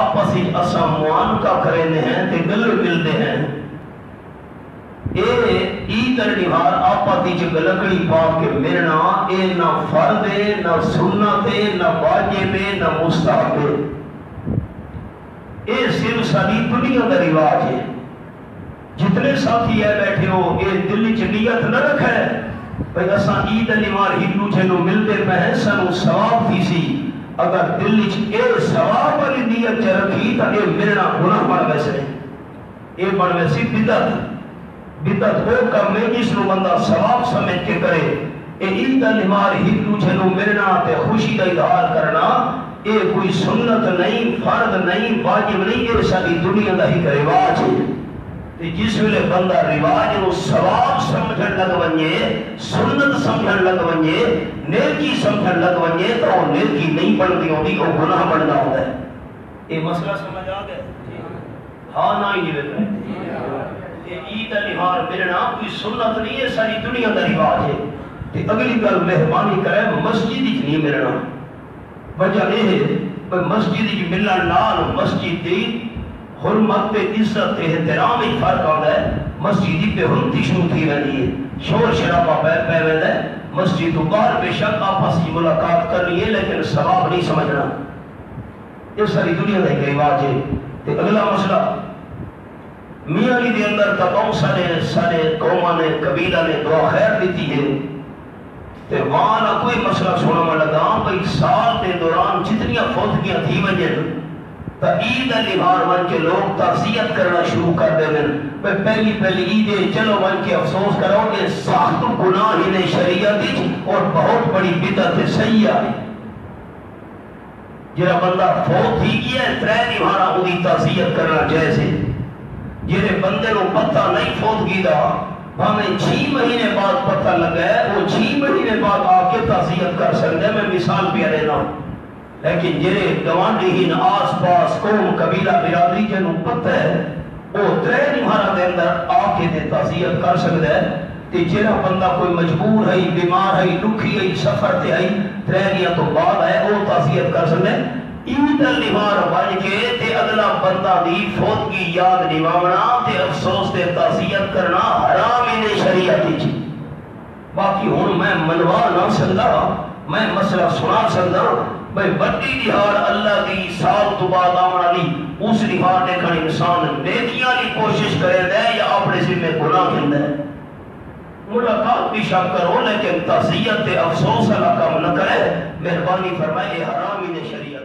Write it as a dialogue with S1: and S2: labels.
S1: آپس ہی اسا معانقہ کرنے ہیں تے گلے ملتے ہیں اے عید النہار آپس ہی گلکڑی پا کے ملنا اے نہ فرد ہے نہ سنت ہے نہ واجب ہے نہ مستحب ہے اے صرف ساری دنیا کا رواج ہے جتنے ساتھی ہے بیٹھے ہو اے دل چ نیت نہ رکھے بھئی اساں عید النہار ہندو جنوں ملتے پہ سانو ثواب تھی سی اگر دل چ اے ثواب والی نیت چ رکھی تو اے ملنا گناہ بن ویسے اے بن ویسی بدعت وہ کم ہے جس نو بندہ ثواب سمجھ کے کرے اے عید النہار ہندو جنوں ملنا تے خوشی کا اظہار کرنا اے کوئی سنت نہیں فرض نہیں واجب نہیں اے ساری دنیا کا ہی رواج ہے جس ویلے بندہ رواج نو ثواب سمجھن لگ ونجے سنت سمجھن لگ ونجے نیکی سمجھن لگ ونجے تو وہ نیکی نہیں بنتی ہوتی وہ گناہ بننا ہوتا ہے یہ مسئلہ سمجھ آ گیا ہاں نہ ہی یہ عید النہار ملنا کوئی سنت نہیں ہے ساری دنیا کا رواج ہے تے اگلی گل مہربانی کرے مسجد وچ نہیں ملنا وجہ یہ ہے کہ مسجد وچ ملن نال مسجد دی حرمت تے عزت تے احترام ہی فرق آتا ہے مسجد پہ حرمتی شروع تھی رہی ہے شور شرابہ پہ ویندا ہے مسجد تو باہر بے شک آپس کی ملاقات کرنی ہے لیکن ثواب نہیں سمجھنا یہ ساری دنیا کا ایک رواج ہے تے اگلا مسئلہ میاں علی دے اندر تمام سارے قوماں نے قبیلہ نے دعا خیر دیتی ہے تے وہاں کوئی مسئلہ سونا میں لگا بھئی سال کے دوران جتنیاں فوتگیاں تھی وجن تو عید النہار ون کے لوگ تعزیت کرنا شروع کر دے دیں پہلی عید ہے چلو ون کے افسوس کرو کہ سخت گناہ ہی نے شریعت اور بہت بڑی بدعت سیاح ہے جہاں بندہ فوت ہی گیا ہے ترے نہارا وہی تعزیت کرنا جائز ہے جہاں بندے کو پتہ نہیں فوت گیا ہمیں 6 مہینے بعد پتہ لگا ہے وہ 6 مہینے بعد آ کے تعزیت کر سکتے ہیں میں مثال پہ دینا ہوں لیکن جرے گوانڈی ہی آس پاس قوم قبیلہ برادری جنوں پتہ ہے وہ ترے نہارا دے اندر آ کے دے تعزیت کر سکتا ہے تے جڑا بندہ کوئی مجبور ہے بیمار ہے دکھی ہے سفر تے ہے ترے دیا تو بعد ہے وہ تعزیت کر سکتا ہے عید النہار بن کے تے اگلا بندہ دی فوت کی یاد نواونا تے افسوس تے تعزیت کرنا حرام ہے شریعت وچ باقی ہن میں منوا نہ سکدا میں مسئلہ سنا سکدا بھئی بڑی نہار اللہ دی سال تو بعد آمن والی اس نہار دیکھن انسان نیکیاں کی کوشش کرے دے یا اپنے ذمہ گناہ کھندا ہے ملاقات بھی شک کرو لیکن تعزیت تے افسوس والا کام نہ کرے مہربانی فرمائے حرام ہی نے شریعت